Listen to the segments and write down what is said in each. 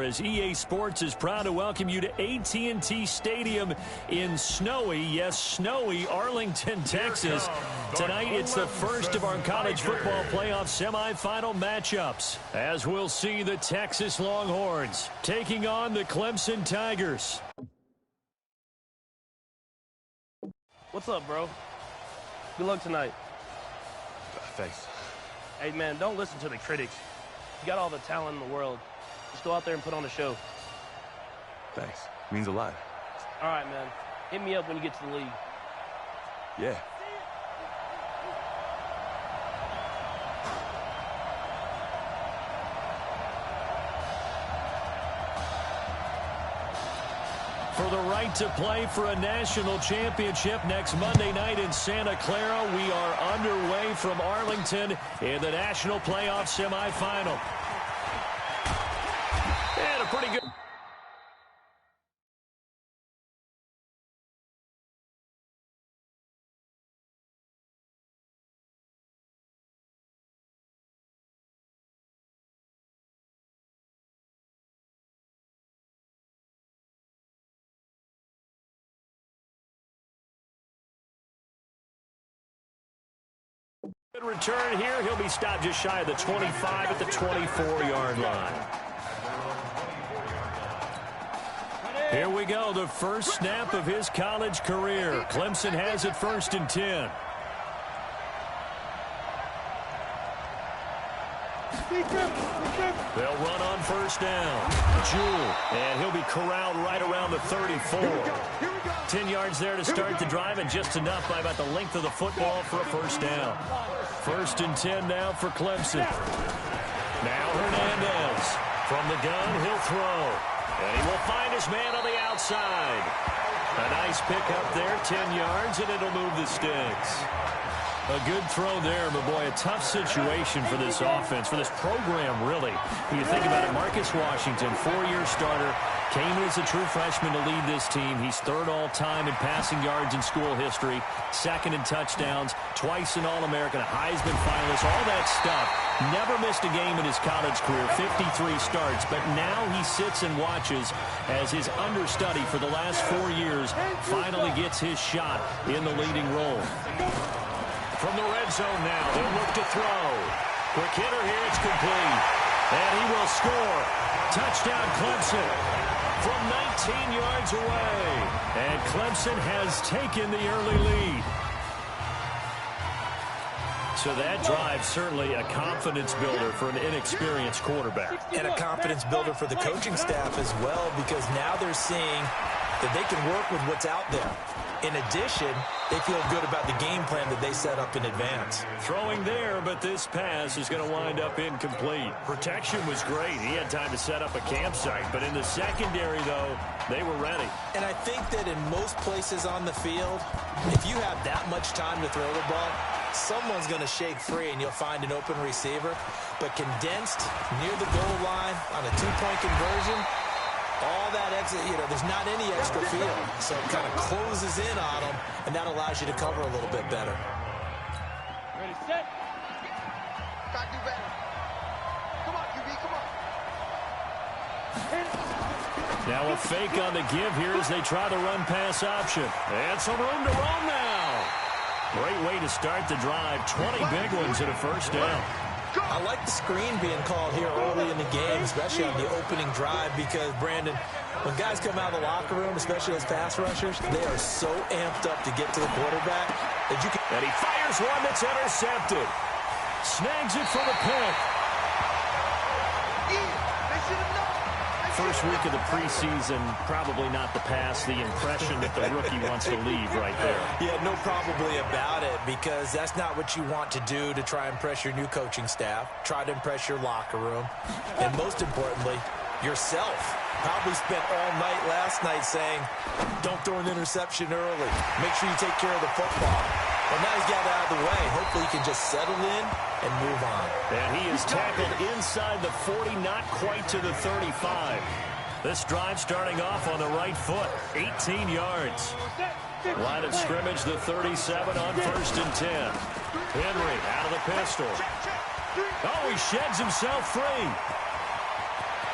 As EA Sports is proud to welcome you to AT&T Stadium in snowy, yes, snowy Arlington, Texas. Tonight, it's the first of our college football playoff semifinal matchups, as we'll see the Texas Longhorns taking on the Clemson Tigers. What's up, bro? Good luck tonight. Thanks. Hey, man, don't listen to the critics. You got all the talent in the world. Just go out there and put on a show. Thanks. Means a lot. All right, man. Hit me up when you get to the league. Yeah. For the right to play for a national championship next Monday night in Santa Clara, we are underway from Arlington in the national playoff semifinal. And a pretty good... Good return here. He'll be stopped just shy of the 25 at the 24-yard line. Here we go, the first snap of his college career. Clemson has it 1st and 10. They'll run on 1st down. Jewell, and he'll be corralled right around the 34. 10 yards there to start the drive, and just enough by about the length of the football for a 1st down. 1st and 10 now for Clemson. Now Hernandez. From the gun, he'll throw. And he will find his man on the outside. A nice pick up there, 10 yards, and it'll move the sticks. A good throw there, but boy, a tough situation for this offense, for this program, really. When you think about it, Marcus Washington, 4-year starter, came in as a true freshman to lead this team. He's 3rd all-time in passing yards in school history, 2nd in touchdowns, twice an All-American, a Heisman finalist, all that stuff. Never missed a game in his college career, 53 starts, but now he sits and watches as his understudy for the last 4 years finally gets his shot in the leading role. From the red zone now, they'll look to throw. Quick hitter here, it's complete. And he will score. Touchdown, Clemson. From 19 yards away. And Clemson has taken the early lead. So that drive, certainly a confidence builder for an inexperienced quarterback. And a confidence builder for the coaching staff as well, because now they're seeing that they can work with what's out there. In addition, they feel good about the game plan that they set up in advance. Throwing there, but this pass is going to wind up incomplete. Protection was great. He had time to set up a campsite, but in the secondary, though, they were ready. And I think that in most places on the field, if you have that much time to throw the ball, someone's going to shake free and you'll find an open receiver. But condensed near the goal line on a 2-point conversion, all that exit, there's not any extra field. So it kind of closes in on them, and that allows you to cover a little bit better. Ready, set. Gotta do better. Come on, QB, come on. Now a fake on the give here as they try the run-pass option. And some room to roam now. Great way to start the drive. 20 big ones and a 1st down. I like the screen being called here early in the game, especially on the opening drive, because, Brandon, when guys come out of the locker room, especially as pass rushers, they are so amped up to get to the quarterback that you can... And he fires one that's intercepted. Snags it for the pick. First week of the preseason, probably not the pass, the impression that the rookie wants to leave right there. Yeah, no probably about it, because that's not what you want to do to try and impress your new coaching staff, try to impress your locker room, and most importantly, yourself. Probably spent all night last night saying, don't throw an interception early. Make sure you take care of the football. Well, now he's got it out of the way. Hopefully he can just settle in and move on. And he is tackled inside the 40, not quite to the 35. This drive starting off on the right foot, 18 yards. Line of scrimmage, the 37 on 1st and 10. Henry out of the pistol. Oh, he sheds himself free.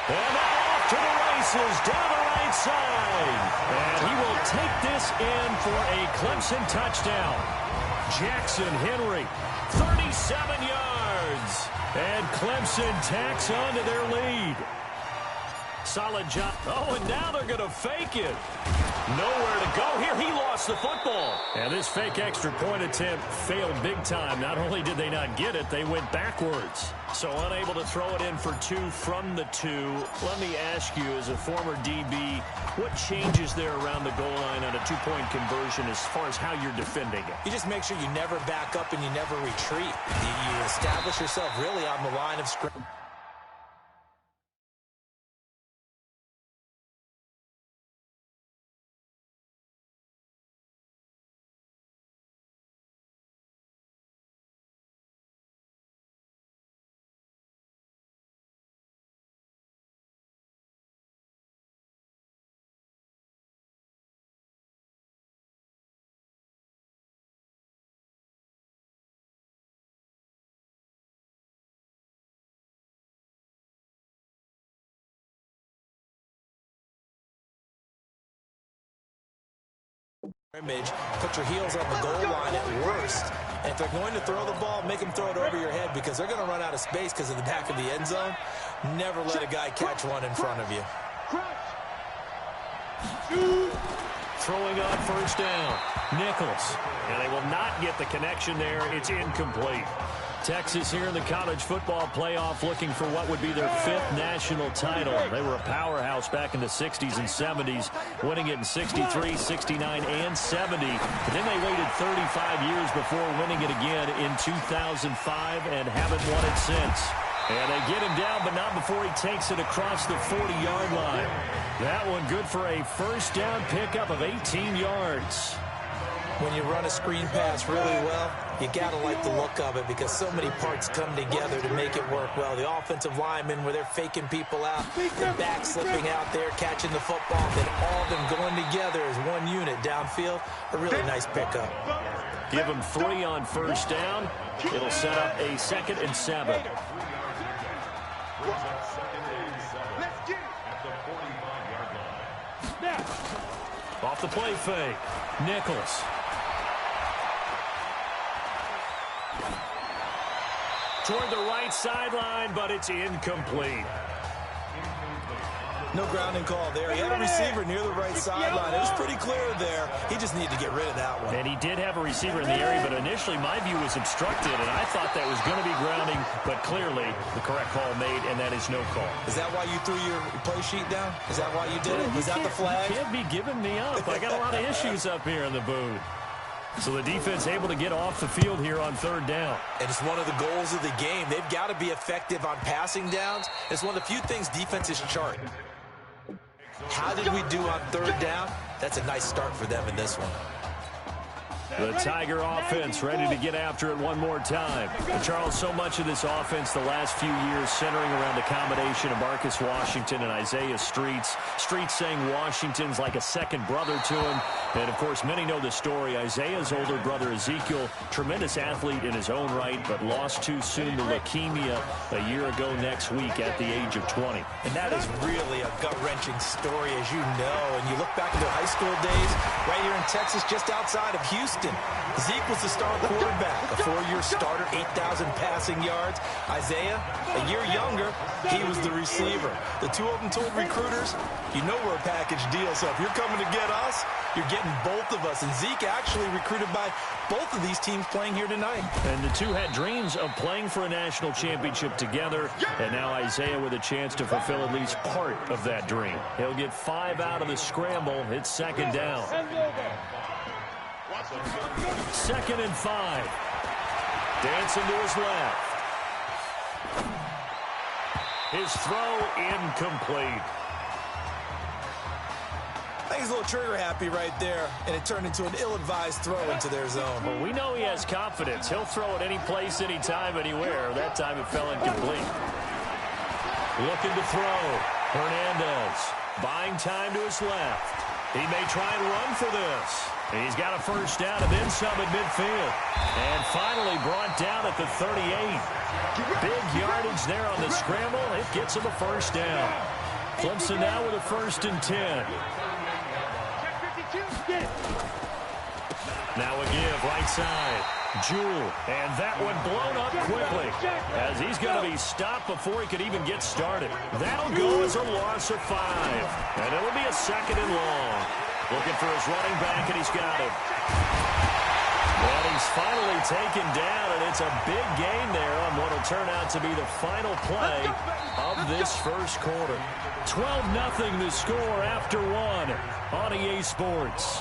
And now off to races down the right side. And he will take this in for a Clemson touchdown. Jackson Henry, 37 yards. And Clemson tacks on to their lead. Solid job. Oh, and now they're going to fake it. Nowhere to go here. He lost the football. And this fake extra point attempt failed big time. Not only did they not get it, they went backwards. So unable to throw it in for 2 from the 2. Let me ask you, as a former DB, what changes there around the goal line on a 2-point conversion as far as how you're defending it? You just make sure you never back up and you never retreat. You establish yourself really on the line of scrimmage. Put your heels on the goal line at worst. And if they're going to throw the ball, make them throw it over your head, because they're going to run out of space because of the back of the end zone. Never let a guy catch one in front of you. Throwing on first down. Nichols. And they will not get the connection there. It's incomplete. Texas here in the college football playoff looking for what would be their 5th national title. They were a powerhouse back in the 60s and 70s, winning it in 63, 69, and 70. But then they waited 35 years before winning it again in 2005 and haven't won it since. And they get him down, but not before he takes it across the 40-yard line. That one good for a first down pickup of 18 yards. When you run a screen pass really well, you got to like the look of it, because so many parts come together to make it work well. The offensive linemen, where they're faking people out, the back slipping out there, catching the football, then all of them going together as one unit downfield. A really nice pickup. Give them 3 on first down. It'll set up a 2nd and 7. Off the play fake. Nichols. Toward the right sideline, but it's incomplete. No grounding call there. He had a receiver near the right sideline. It was pretty clear there. He just needed to get rid of that one. And he did have a receiver in the area, but initially my view was obstructed, and I thought that was going to be grounding, but clearly the correct call made, and that is no call. Is that why you threw your play sheet down? Is that why you did it? Was that the flag? You can't be giving me up. I got a lot of issues up here in the booth. So the defense able to get off the field here on 3rd down. And it's one of the goals of the game. They've got to be effective on passing downs. It's one of the few things defenses chart. How did we do on 3rd down? That's a nice start for them in this one. The Tiger offense ready to get after it one more time. And Charles, so much of this offense the last few years centering around the combination of Marcus Washington and Isaiah Streets. Streets saying Washington's like a second brother to him. And, of course, many know the story. Isaiah's older brother, Ezekiel, tremendous athlete in his own right, but lost too soon to leukemia a year ago next week at the age of 20. And that is really a gut-wrenching story, as you know. And you look back at their high school days right here in Texas, just outside of Houston. Zeke was the star quarterback, a 4-year starter, 8,000 passing yards. Isaiah, a year younger, he was the receiver. The two of them told recruiters, you know we're a package deal, so if you're coming to get us, you're getting both of us. And Zeke actually recruited by both of these teams playing here tonight. And the two had dreams of playing for a national championship together, and now Isaiah with a chance to fulfill at least part of that dream. He'll get 5 out of the scramble. It's 2nd down. 2nd and 5. Dancing to his left. His throw incomplete. I think he's a little trigger happy right there, and it turned into an ill-advised throw into their zone. Well, we know he has confidence. He'll throw it any place, anytime, anywhere. That time it fell incomplete. Looking to throw. Hernandez buying time to his left. He may try and run for this. He's got a first down and then some at midfield. And finally brought down at the 38. Big yardage there on the scramble. It gets him a first down. Clemson now with a 1st and 10. Now a give right side. Jewell, and that one blown up quickly as he's going to be stopped before he could even get started. That'll go as a loss of 5, and it'll be a 2nd and long. Looking for his running back, and he's got him. And he's finally taken down, and it's a big gain there on what will turn out to be the final play of this first quarter. 12-0 the score after 1 on EA Sports.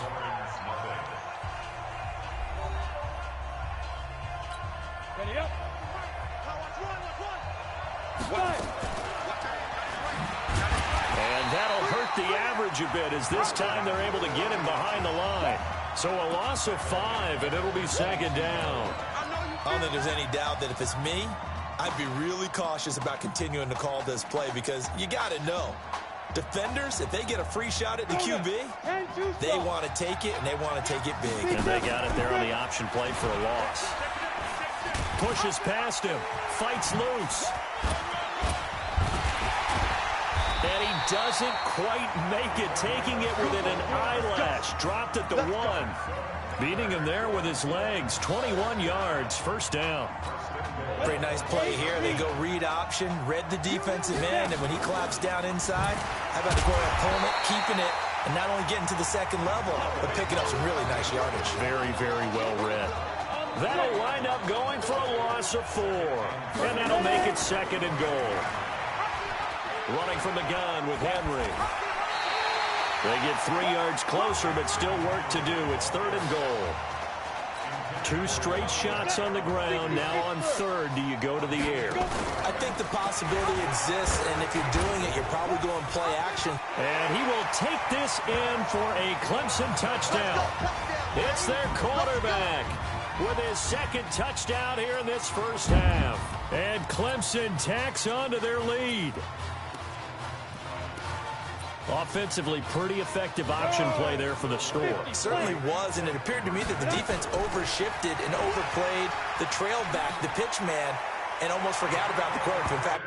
Ready up. And that'll hurt the average a bit as this time they're able to get him behind the line. So a loss of 5, and it'll be 2nd down. I don't think there's any doubt that if it's me, I'd be really cautious about continuing to call this play because you got to know. Defenders, if they get a free shot at the QB, they want to take it, and they want to take it big. And they got it there on the option play for a loss. Pushes past him, fights loose. And he doesn't quite make it, taking it within an eyelash. Dropped at the 1. Beating him there with his legs. 21 yards, 1st down. Pretty nice play here. They go read option, read the defensive end, and when he claps down inside, how about the opponent keeping it and not only getting to the 2nd level, but picking up some really nice yardage. Very, very well read. That'll wind up going for a loss of 4. And that'll make it 2nd and goal. Running from the gun with Henry. They get 3 yards closer, but still work to do. It's 3rd and goal. 2 straight shots on the ground. Now on 3rd, do you go to the air? I think the possibility exists, and if you're doing it, you're probably going play action. And he will take this in for a Clemson touchdown. It's their quarterback with his 2nd touchdown here in this first half. And Clemson tacks on to their lead. Offensively, pretty effective option play there for the score. It certainly was, and it appeared to me that the defense overshifted and overplayed the trail back, the pitch man, and almost forgot about the quarterback. In fact,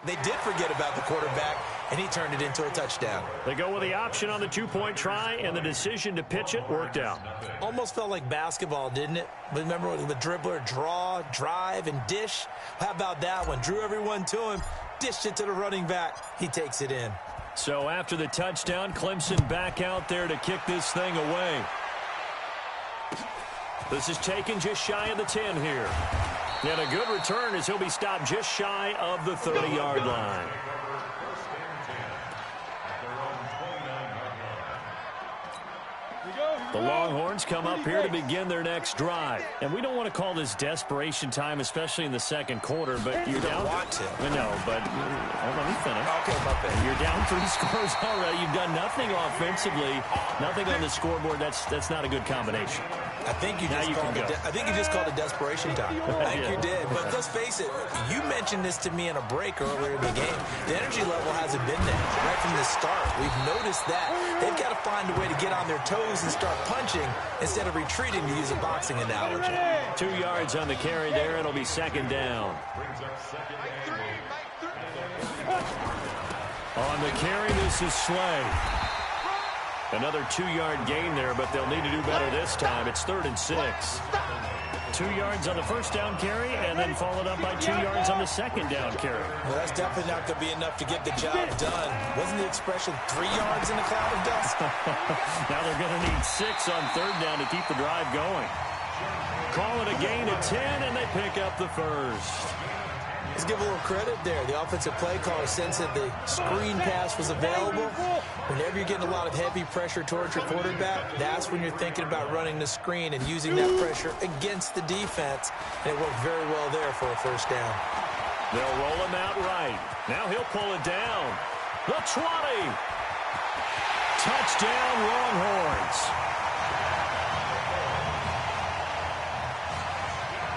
They did forget about the quarterback, and he turned it into a touchdown. They go with the option on the two-point try, and the decision to pitch it worked out. Almost felt like basketball, didn't it? Remember the dribbler, draw, drive, and dish? How about that one? Drew everyone to him, dished it to the running back. He takes it in. So after the touchdown, Clemson back out there to kick this thing away. This is taken just shy of the 10 here. And a good return as he'll be stopped just shy of the 30-yard line. The Longhorns come up here to begin their next drive. And we don't want to call this desperation time, especially in the second quarter, but you're down. Want to. No, but let me finish. Okay, my bad. You're down 3 scores already. You've done nothing offensively, nothing on the scoreboard. That's not a good combination. I think you just called it desperation time. I think you did. But let's face it, you mentioned this to me in a break earlier in the game. The energy level hasn't been there right from the start. We've noticed that. They've got to find a way to get on their toes and start punching instead of retreating, to use a boxing analogy. 2 yards on the carry there. It'll be second down. On the carry, this is Slay. Another 2-yard gain there, but they'll need to do better this time. It's 3rd and 6. 2 yards on the first down carry, and then followed up by 2 yards on the second down carry. Well, that's definitely not going to be enough to get the job done. Wasn't the expression 3 yards in a cloud of dust? Now they're going to need 6 on 3rd down to keep the drive going. Call it a gain of 10, and they pick up the first. Let's give a little credit there. The offensive play caller sensed that the screen pass was available. Whenever you're getting a lot of heavy pressure towards your quarterback, that's when you're thinking about running the screen and using that pressure against the defense. And it worked very well there for a first down. They'll roll him out right. Now he'll pull it down. The 20. Touchdown, Longhorns.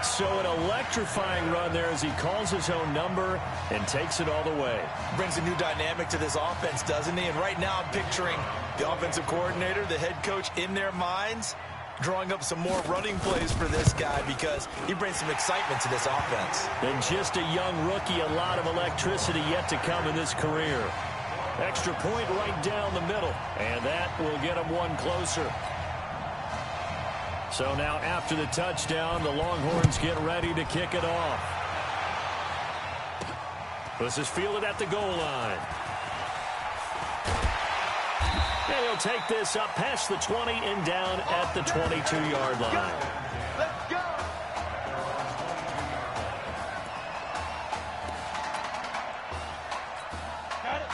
So an electrifying run there as he calls his own number and takes it all the way. Brings a new dynamic to this offense, doesn't he? And right now I'm picturing the offensive coordinator, the head coach in their minds, drawing up some more running plays for this guy because he brings some excitement to this offense. And just a young rookie, a lot of electricity yet to come in this career. Extra point right down the middle, and that will get him one closer. So now after the touchdown, the Longhorns get ready to kick it off. This is fielded at the goal line. And he'll take this up past the 20 and down at the 22-yard line. Let's go.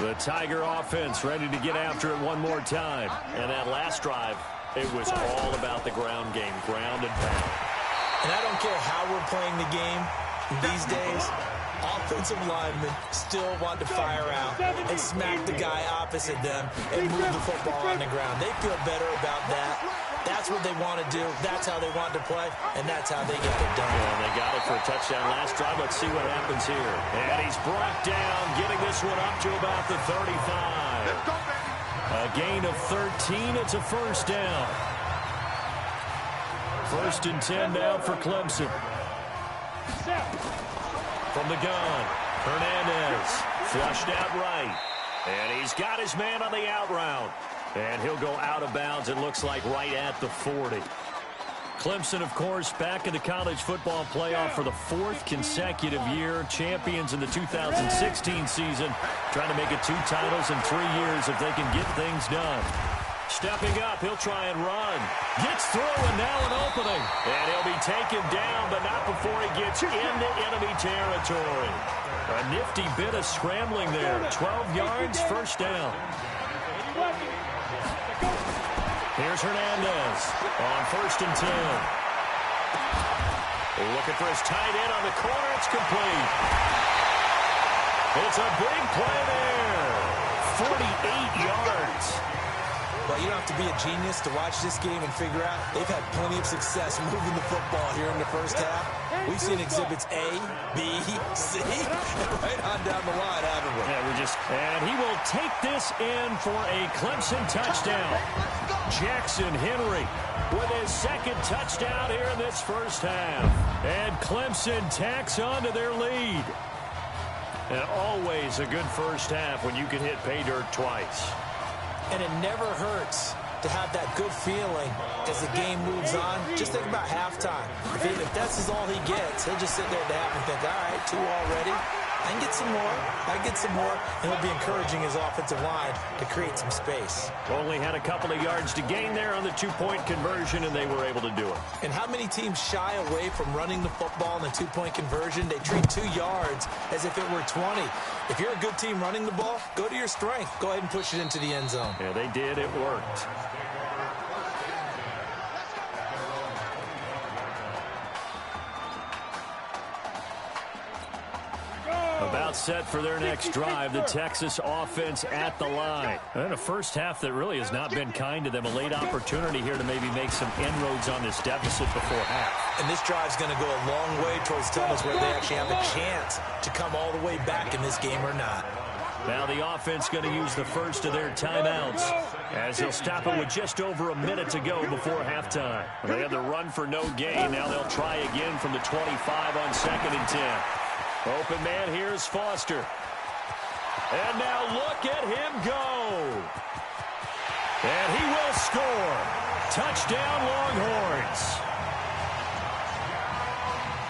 The Tiger offense ready to get after it one more time. And that last drive, it was all about the ground game, ground and pound. And I don't care how we're playing the game these days, offensive linemen still want to fire out and smack the guy opposite them and move the football on the ground. They feel better about that. That's what they want to do. That's how they want to play, and that's how they got it done. Yeah, and they got it for a touchdown last drive. Let's see what happens here. And he's brought down, getting this one up to about the 35. A gain of 13. It's a first down. 1st and 10 now for Clemson. From the gun, Hernandez flushed out right. And he's got his man on the out route. And he'll go out of bounds, it looks like, right at the 40. Clemson, of course, back in the college football playoff for the 4th consecutive year. Champions in the 2016 season. Trying to make it 2 titles in 3 years if they can get things done. Stepping up, he'll try and run. Gets through, and now an opening. And he'll be taken down, but not before he gets into enemy territory. A nifty bit of scrambling there. 12 yards, first down. Here's Hernandez on 1st and 10. Looking for his tight end on the corner. It's complete. It's a big play there. 48 yards. Well, you don't have to be a genius to watch this game and figure out they've had plenty of success moving the football here in the first half. We've seen exhibits A, B, C, and right on down the line, haven't we? Yeah, and he will take this in for a Clemson touchdown. Jackson Henry with his 2nd touchdown here in this first half. And Clemson tacks on to their lead. And always a good first half when you can hit pay dirt twice. And it never hurts to have that good feeling as the game moves on. Just think about halftime. If that's all he gets, he'll just sit there at the half and think, all right, 2 already. I can get some more. I can get some more. And he'll be encouraging his offensive line to create some space. Only had a couple of yards to gain there on the 2-point conversion, and they were able to do it. And how many teams shy away from running the football in the 2-point conversion? They treat 2 yards as if it were 20. If you're a good team running the ball, go to your strength. Go ahead and push it into the end zone. Yeah, they did. It worked. About set for their next drive, the Texas offense at the line. And a first half that really has not been kind to them. A late opportunity here to maybe make some inroads on this deficit before half. And this drive's going to go a long way towards telling us whether they actually have a chance to come all the way back in this game or not. Now the offense going to use the first of their timeouts as they'll stop it with just over a minute to go before halftime. They had the run for no gain. Now they'll try again from the 25 on 2nd and 10. Open man, here's Foster. And now look at him go. And he will score. Touchdown, Longhorns.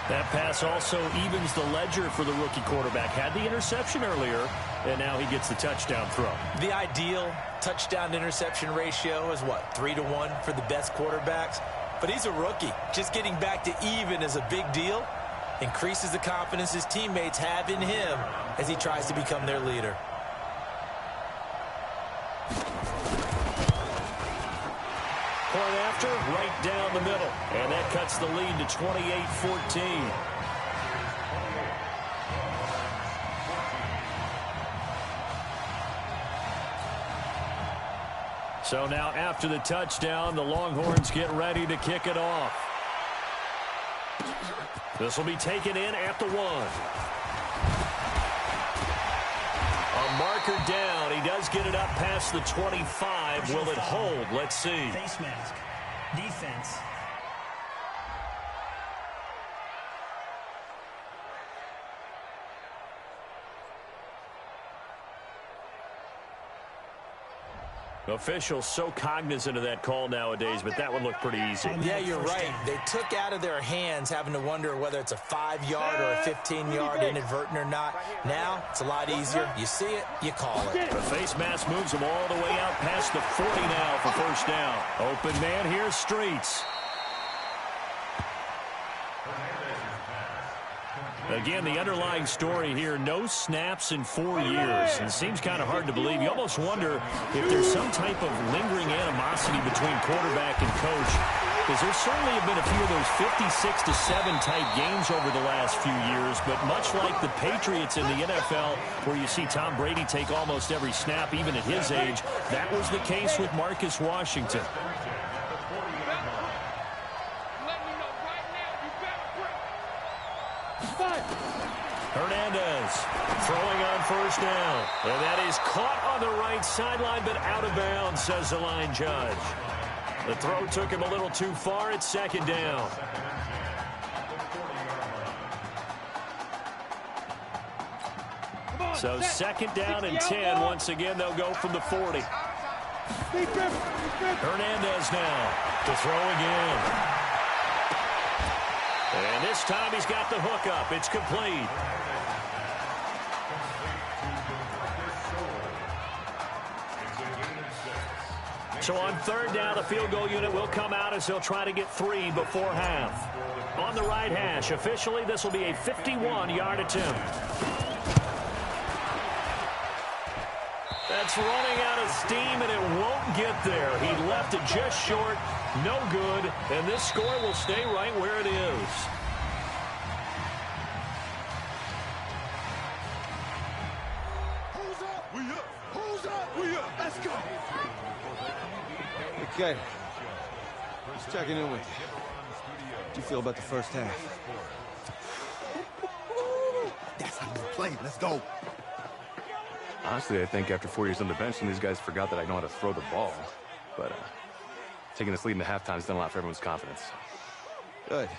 That pass also evens the ledger for the rookie quarterback. Had the interception earlier, and now he gets the touchdown throw. The ideal touchdown-interception ratio is, what, 3-to-1 for the best quarterbacks? But he's a rookie. Just getting back to even is a big deal. Increases the confidence his teammates have in him as he tries to become their leader. Point after, right down the middle. And that cuts the lead to 28-14. So now after the touchdown, the Longhorns get ready to kick it off. This will be taken in at the 1. A marker down. He does get it up past the 25. Will it hold? Let's see. Face mask. Defense. Officials so cognizant of that call nowadays, but that would look pretty easy. Yeah, you're right. They took out of their hands having to wonder whether it's a 5-yard or a 15-yard inadvertent or not. Now, it's a lot easier. You see it, you call it. The face mask moves them all the way out past the 40 now for first down. Open man here, Streets. Again, the underlying story here, no snaps in 4 years. It seems kind of hard to believe. You almost wonder if there's some type of lingering animosity between quarterback and coach, because there certainly have been a few of those 56-7 type games over the last few years, but much like the Patriots in the NFL, where you see Tom Brady take almost every snap, even at his age, that was the case with Marcus Washington. Hernandez throwing on first down. And that is caught on the right sideline, but out of bounds, says the line judge. The throw took him a little too far at 2nd down. So 2nd down and 10. Once again, they'll go from the 40. Hernandez now to throw again. And this time he's got the hook up. It's complete. So on 3rd down, the field goal unit will come out as they'll try to get 3 before half. On the right hash, officially this will be a 51-yard attempt. That's running out of steam, and it won't get there. He left it just short, no good, and this score will stay right where it is. Who's up? We up. Who's up? We up. Let's go. Okay. Just checking in with you. How do you feel about the first half? That's how we play. Let's go. Honestly, I think after 4 years on the bench, some of these guys forgot that I know how to throw the ball. But taking this lead into halftime has done a lot for everyone's confidence. Good.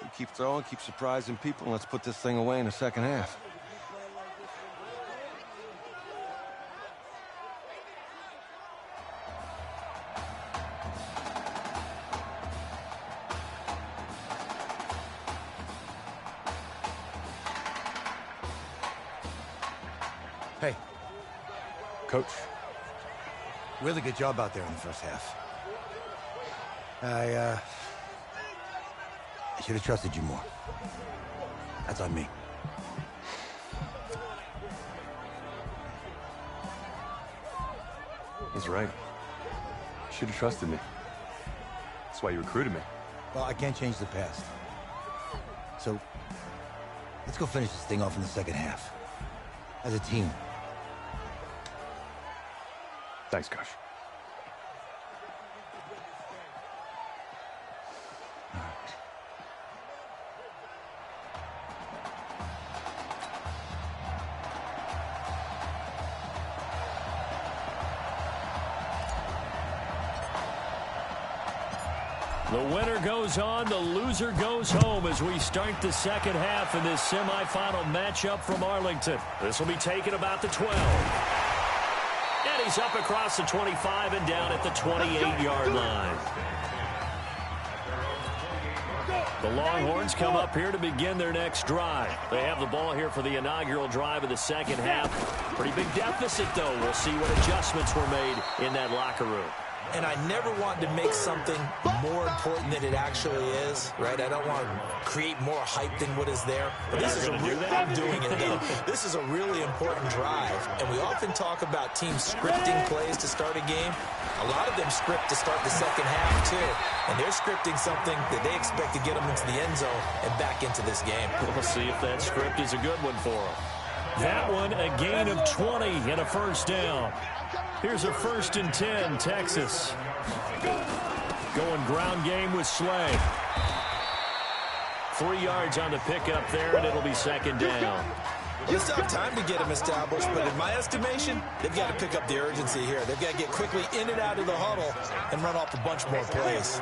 You keep throwing, keep surprising people, and let's put this thing away in the second half. Coach, Really good job out there in the first half. I should have trusted you more. That's on me. he's right. You should have trusted me. That's why you recruited me. Well, I can't change the past. So, let's go finish this thing off in the second half. As a team. Thanks, Coach. The winner goes on, the loser goes home as we start the second half in this semifinal matchup from Arlington. This will be taken about the 12. And he's up across the 25 and down at the 28-yard line. The Longhorns come up here to begin their next drive. They have the ball here for the inaugural drive of the second half. Pretty big deficit, though. We'll see what adjustments were made in that locker room. And I never want to make something more important than it actually is, right? I don't want to create more hype than what is there. But this is I'm doing it, though. This is a really important drive. And we often talk about teams scripting plays to start a game. A lot of them script to start the second half, too. And they're scripting something that they expect to get them into the end zone and back into this game. We'll see if that script is a good one for them. That one, a gain of 20 and a first down. Here's a 1st and 10, Texas. Going ground game with Slay. 3 yards on the pickup there, and it'll be second down. Well, it's not time to get them established, but in my estimation, they've got to pick up the urgency here. They've got to get quickly in and out of the huddle and run off a bunch more plays.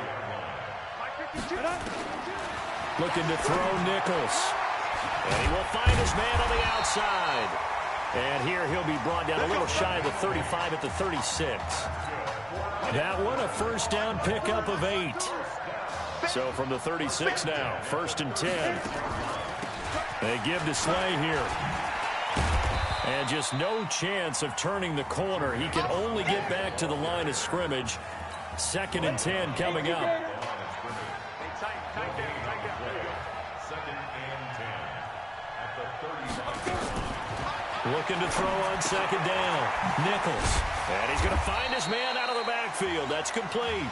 Looking to throw Nichols. And he will find his man on the outside. And here he'll be brought down a little shy of the 35 at the 36. That one, a first down pickup of 8. So from the 36 now, 1st and 10. They give to Slay here. And just no chance of turning the corner. He can only get back to the line of scrimmage. 2nd and 10 coming up. Looking to throw on 2nd down. Nichols. And he's going to find his man out of the backfield. That's complete.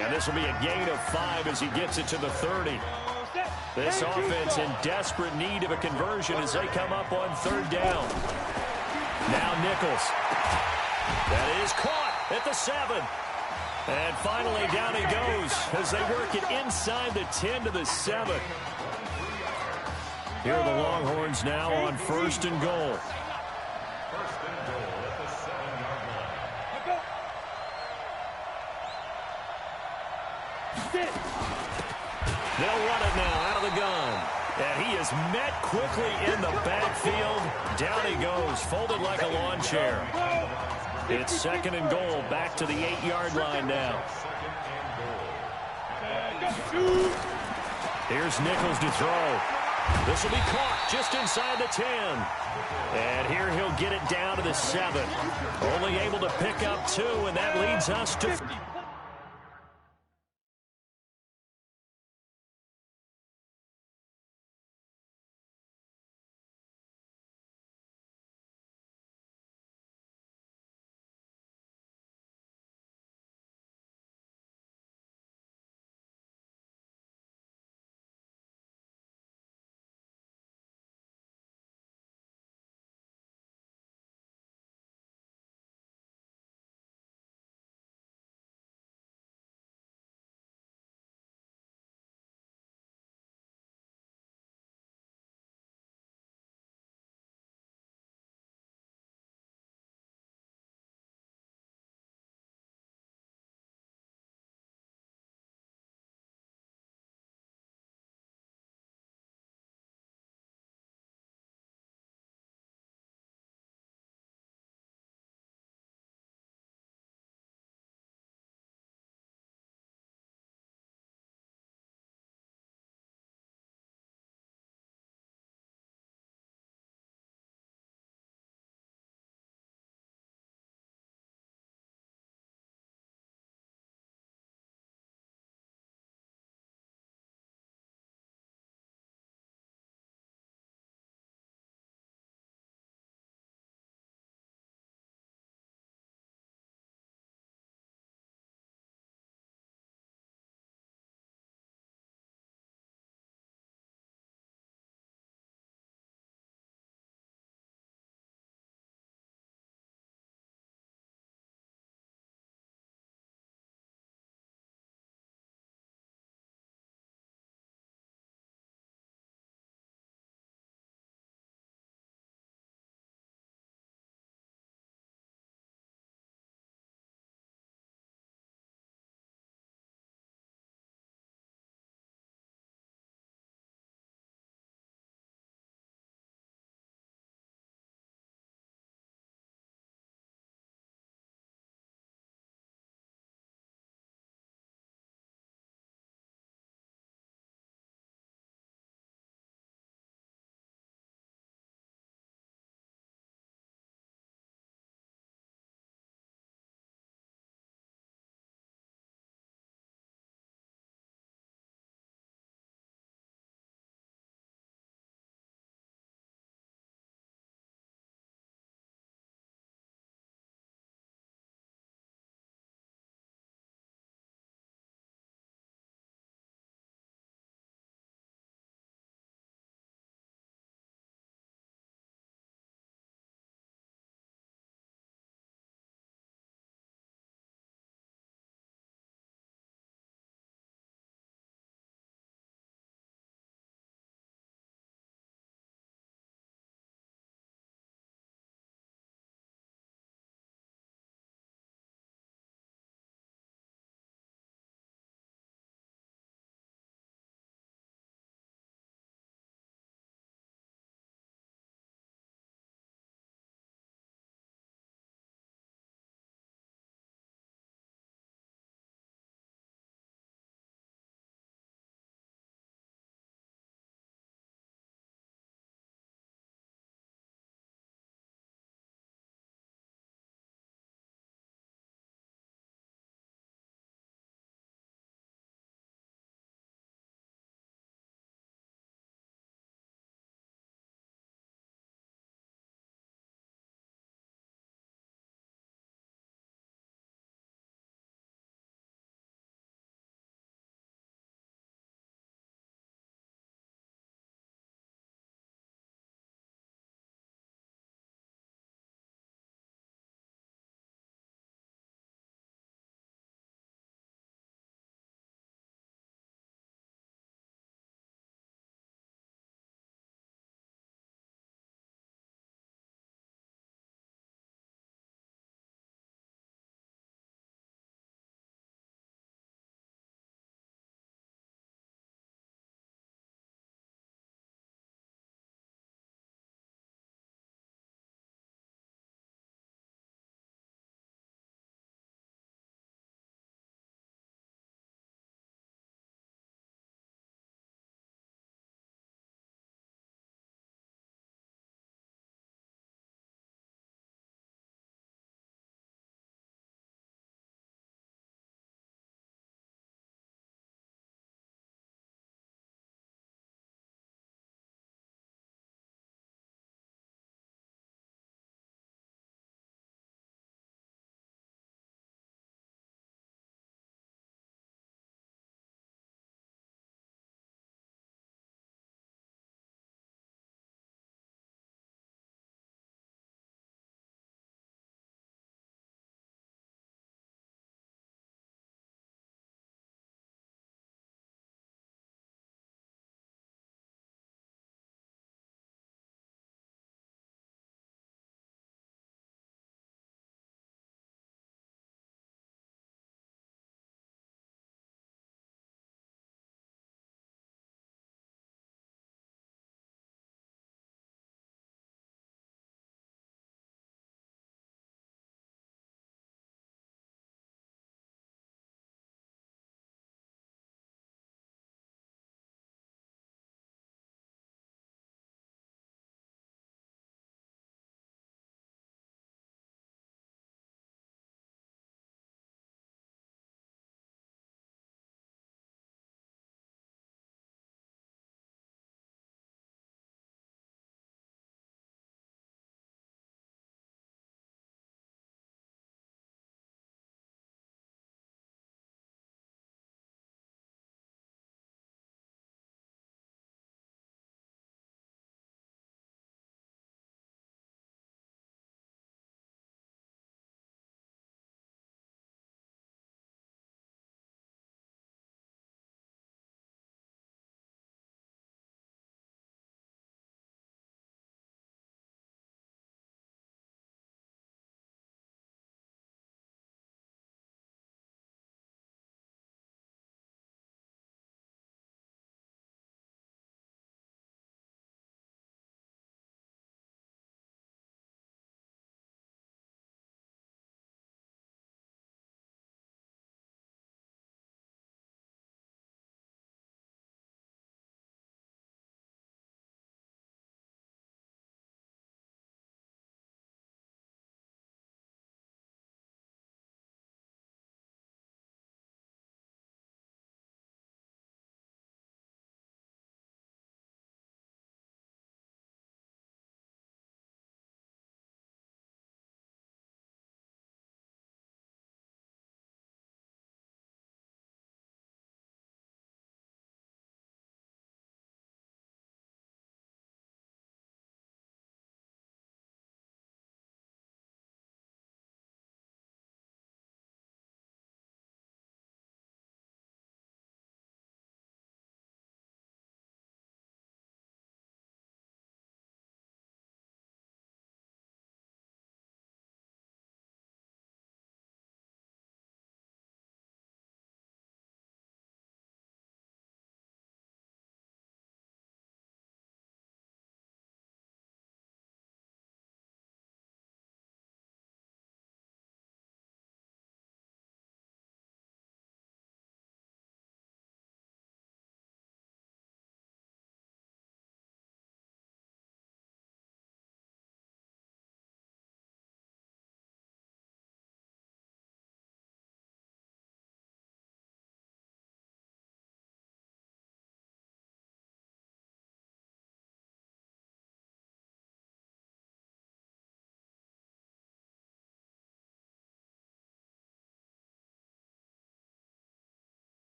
And this will be a gain of 5 as he gets it to the 30. This offense in desperate need of a conversion as they come up on 3rd down. Now Nichols. That is caught at the 7. And finally down he goes as they work it inside the 10 to the 7. Here are the Longhorns now on 1st and goal. They'll run it now out of the gun. And he is met quickly in the backfield. Down he goes, folded like a lawn chair. It's 2nd and goal, back to the 8-yard line now. Here's Nichols to throw. This will be caught just inside the 10. And here he'll get it down to the 7. Only able to pick up 2, and that leads us to...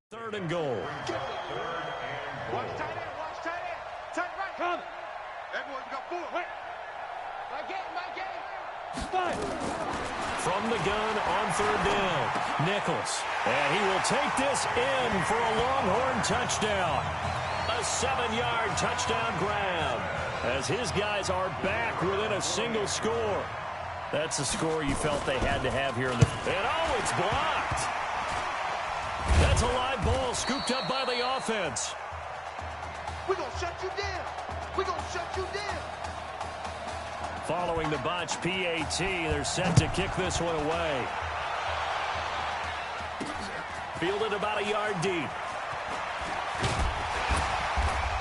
Third and goal. Watch tight end. Watch tight end. Tight right. Come. Everyone got four. Wait. My game. From the gun on third down, Nichols. And he will take this in for a Longhorn touchdown. A 7-yard touchdown grab as his guys are back within a single score. That's a score you felt they had to have here. And oh, it's blocked. That's a live ball scooped up by the offense. We're going to shut you down. Following the botch PAT, they're set to kick this one away. Fielded about a yard deep.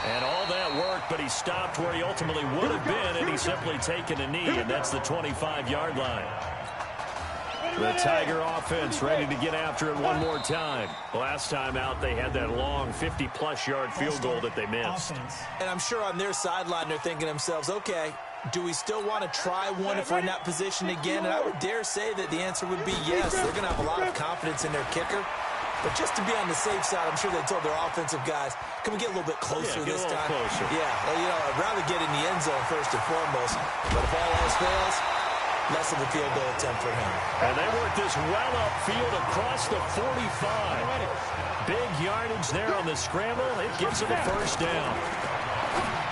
And all that work, but he stopped where he ultimately would have been, and he's simply taken a knee, and that's the 25-yard line. The Tiger offense ready to get after it one more time. Last time out, they had that long 50-plus yard field goal that they missed. And I'm sure on their sideline, they're thinking to themselves, okay, do we still want to try one if we're in that position again? And I would dare say that the answer would be yes. They're going to have a lot of confidence in their kicker. But just to be on the safe side, I'm sure they told their offensive guys, can we get a little bit closer this time? Closer. Yeah, well, I'd rather get in the end zone first and foremost. But if all else fails, less of a field goal attempt for him. And they work this well upfield across the 45. Big yardage there on the scramble. It gives them a first down.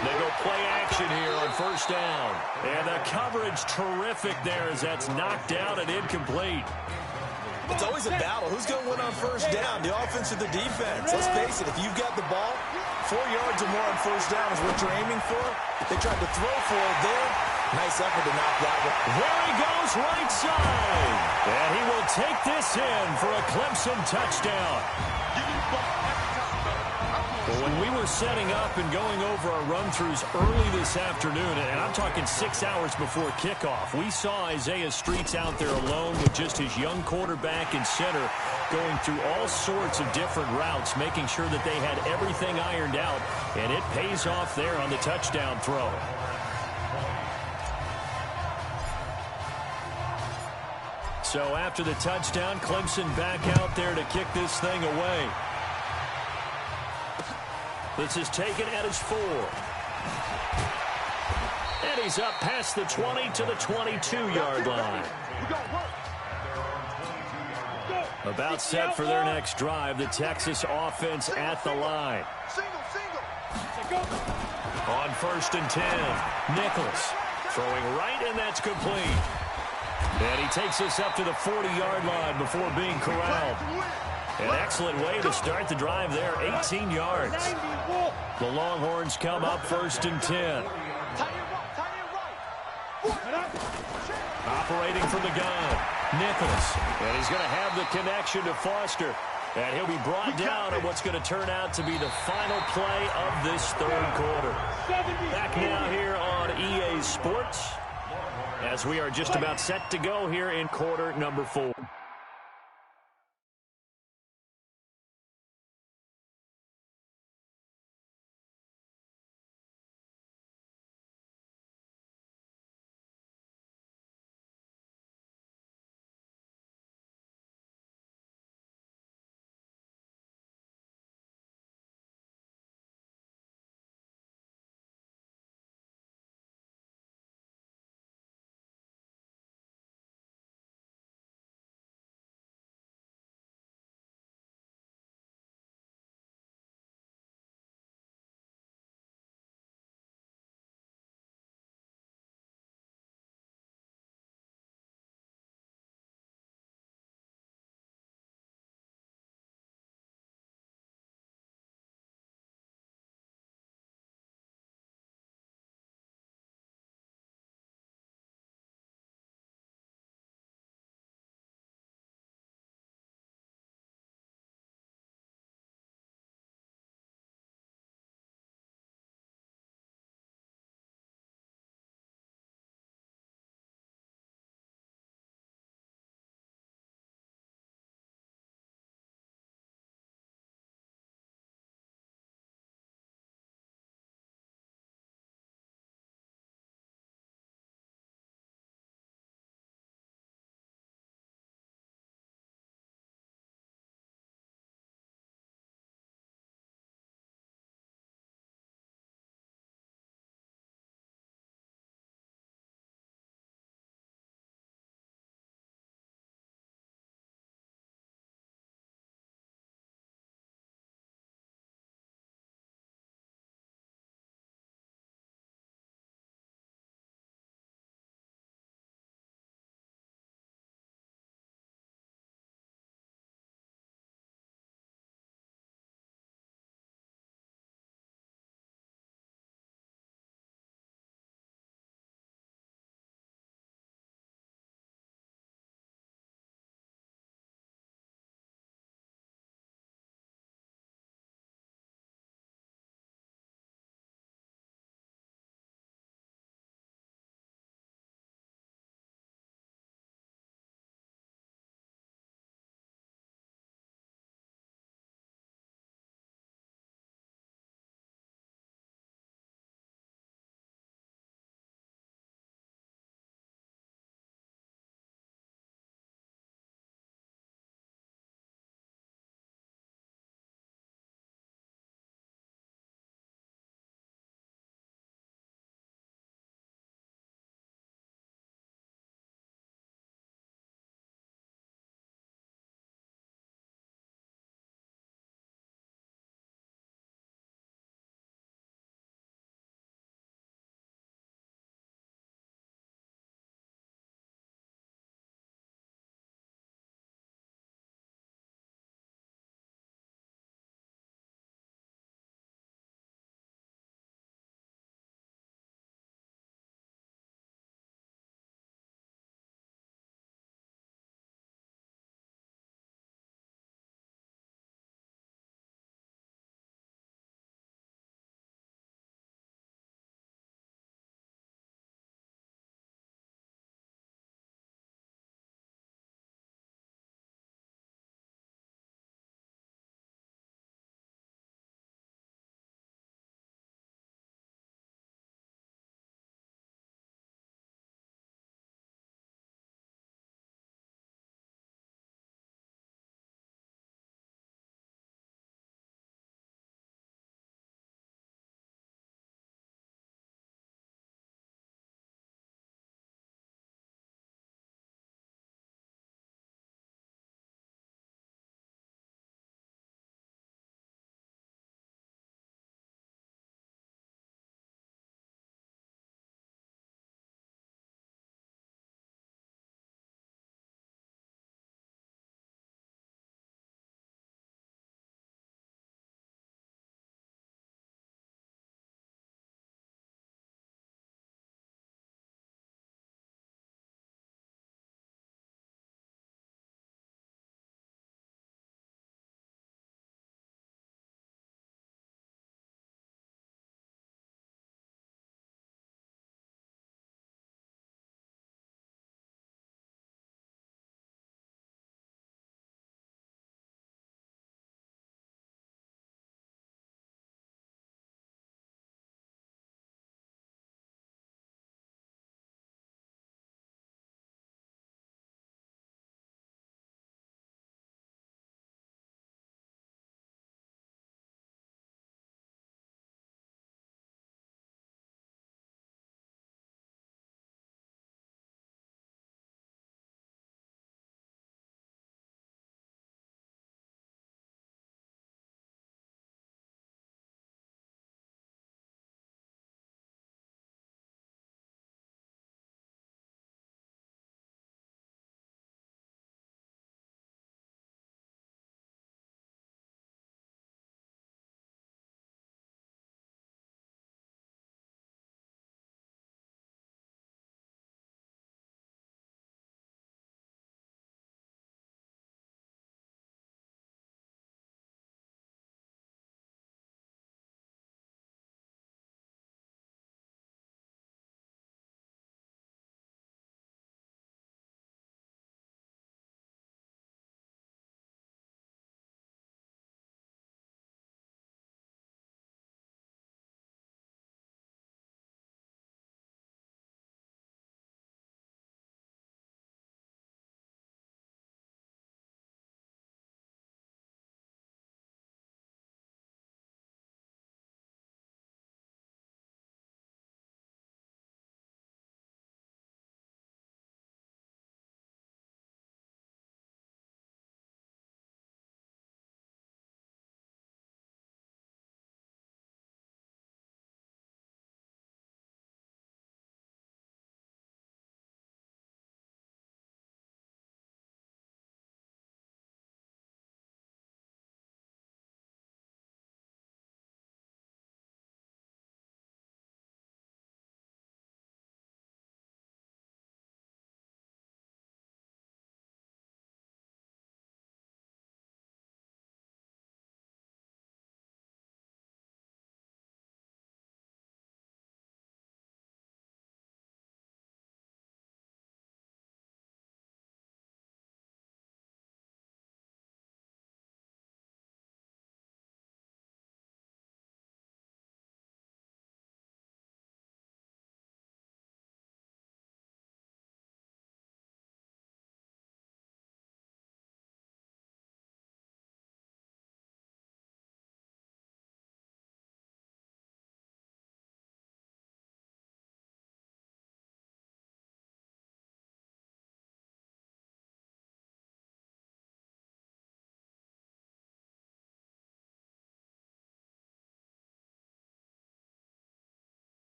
They go play action here on first down. And the coverage terrific there as that's knocked out and incomplete. It's always a battle. Who's going to win on first down, the offense or the defense? Let's face it, if you've got the ball, 4 yards or more on first down is what you're aiming for. They tried to throw for it there. Nice effort to knock that one. There he goes, right side. And he will take this in for a Clemson touchdown. Well, when we were setting up and going over our run-throughs early this afternoon, and I'm talking 6 hours before kickoff, we saw Isaiah Streets out there alone with just his young quarterback and center going through all sorts of different routes, making sure that they had everything ironed out, and it pays off there on the touchdown throw. So after the touchdown, Clemson back out there to kick this thing away. This is taken at his 4. And he's up past the 20 to the 22-yard line. About set for their next drive, the Texas offense at the line. On first and 10, Nichols throwing right, and that's complete. And he takes us up to the 40-yard line before being corralled. An excellent way to start the drive there, 18 yards. The Longhorns come up first and 10. Operating from the gun, Nichols. And he's going to have the connection to Foster. And he'll be brought down on what's going to turn out to be the final play of this third quarter. Back now here on EA Sports, as we are just about set to go here in quarter number 4.